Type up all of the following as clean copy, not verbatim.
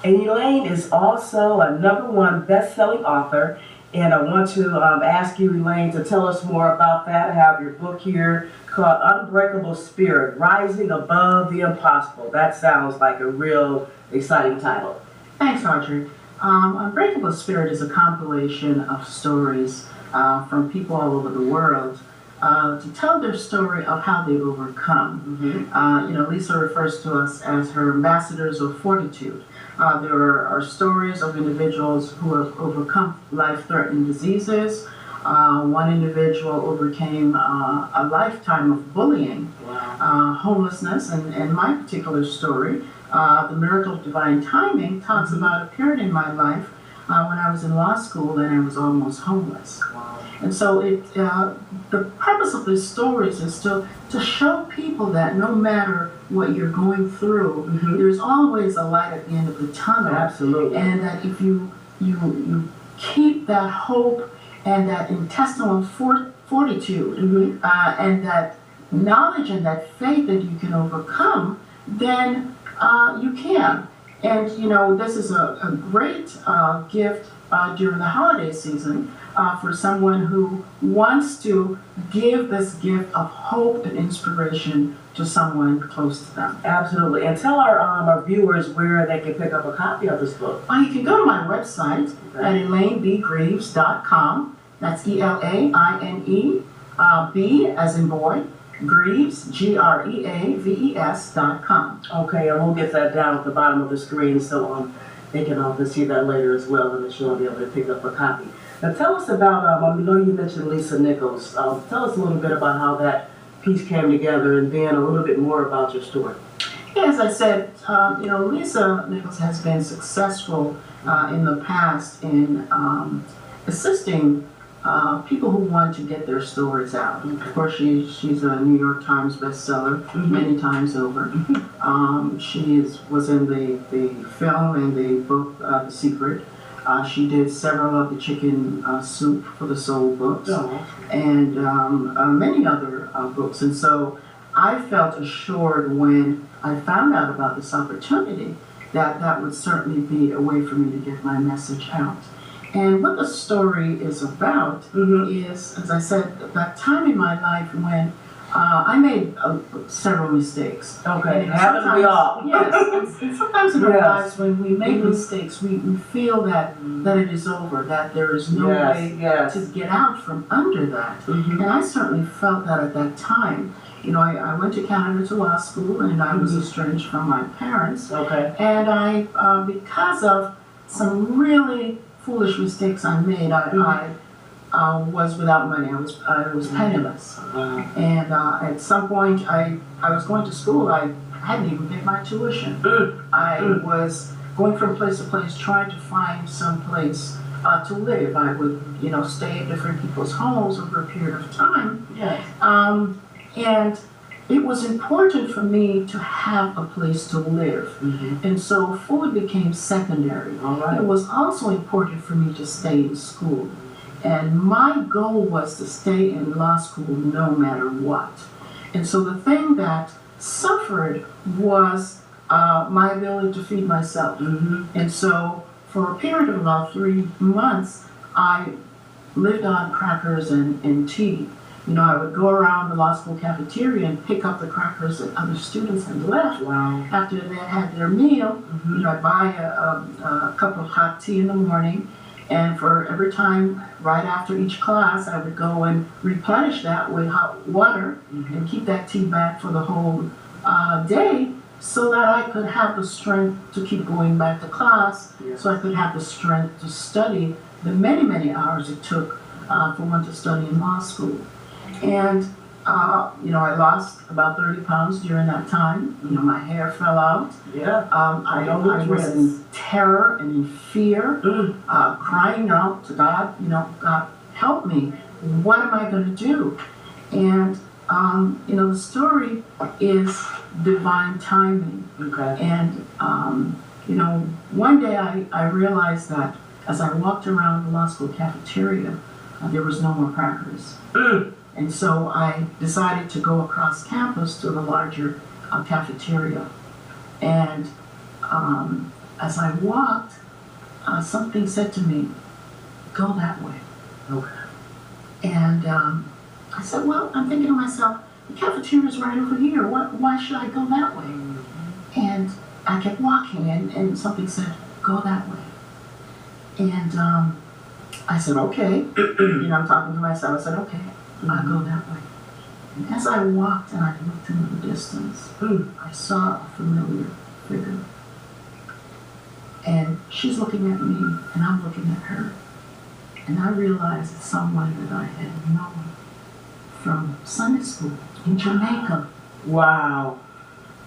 And Elaine is also a #1 best-selling author. And I want to ask you, Elaine, to tell us more about that. I have your book here called Unbreakable Spirit, Rising Above the Impossible. That sounds like a real exciting title. Thanks, Audrey. Unbreakable Spirit is a compilation of stories from people all over the world to tell their story of how they've overcome. Lisa refers to us as her ambassadors of fortitude. There are stories of individuals who have overcome life-threatening diseases. One individual overcame a lifetime of bullying, homelessness, and my particular story, The Miracle of Divine Timing, talks about a period in my life when I was in law school and I was almost homeless. And so the purpose of these stories is to show people that no matter what you're going through, there's always a light at the end of the tunnel. Absolutely. And that if you keep that hope and that intestinal fortitude and that knowledge and that faith that you can overcome, then you can. And this is a great gift during the holiday season for someone who wants to give this gift of hope and inspiration to someone close to them. Absolutely. And tell our viewers where they can pick up a copy of this book. You can go to my website at ElaineB.Greaves.com. That's ELAINE, B as in boy, Greaves, GREAVES.com. Okay, and we'll get that down at the bottom of the screen so they can see that later as well, and that you'll be able to pick up a copy. Now tell us about, I know you mentioned Lisa Nichols. Tell us a little bit about how that piece came together, and then a little bit more about your story. Yeah, as I said, Lisa Nichols has been successful in the past in assisting people who want to get their stories out. Of course, she's a New York Times bestseller many times over. She was in the film and the book, The Secret. She did several of the Chicken Soup for the Soul books and many other books. And so I felt assured when I found out about this opportunity that that would certainly be a way for me to get my message out. And what the story is about is, as I said, that time in my life when I made several mistakes. Okay, haven't we all? Yes, and sometimes in our lives when we make mistakes, we feel that it is over, that there is no way to get out from under that. And I certainly felt that at that time. I went to Canada to law school, and I was estranged from my parents. Okay. And I, because of some really foolish mistakes I made, I was without money. I was penniless. And at some point, I was going to school. I hadn't even paid my tuition. I was going from place to place trying to find some place to live. I would, stay at different people's homes over a period of time. Yes. And it was important for me to have a place to live. And so food became secondary. It was also important for me to stay in school. And my goal was to stay in law school no matter what. And so the thing that suffered was my ability to feed myself. And so for a period of about 3 months, I lived on crackers and tea. I would go around the law school cafeteria and pick up the crackers that other students had left. After they had their meal. I'd buy a cup of hot tea in the morning, and for every time right after each class, I would go and replenish that with hot water and keep that tea back for the whole day, so that I could have the strength to keep going back to class, so I could have the strength to study the many, many hours it took for one to study in law school. And, I lost about 30 pounds during that time. My hair fell out. I was in terror and in fear, crying out to God, God, help me. What am I going to do? And, the story is divine timing. And, one day I realized that as I walked around the law school cafeteria, there was no more crackers. And so I decided to go across campus to the larger cafeteria. And as I walked, something said to me, go that way. Okay. And I said, well, I'm thinking to myself, the cafeteria's right over here. Why should I go that way? And I kept walking, and something said, go that way. And I said, okay. I'm talking to myself. I said, okay, I'll go that way. And as I walked and I looked into the distance, I saw a familiar figure. And she's looking at me, and I'm looking at her. And I realized it's someone that I had known from Sunday school in Jamaica. Wow.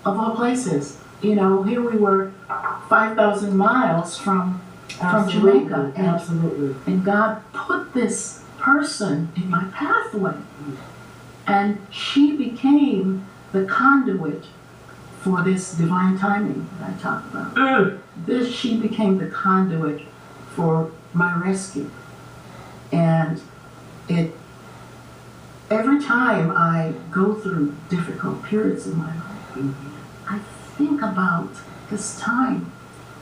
Of all places. Here we were 5,000 miles from Jamaica. And God put this person in my pathway. And she became the conduit for this divine timing that I talk about. She became the conduit for my rescue. And every time I go through difficult periods in my life, I think about this time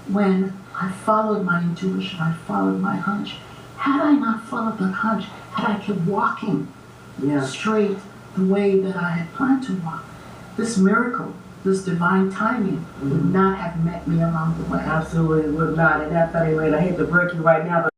when I followed my intuition, I followed my hunch. Had I not followed that hunch, had I kept walking straight the way that I had planned to walk, this miracle, this divine timing would not have met me along the way. Absolutely would not. And that's funny, Elaine, I hate to break you right now, but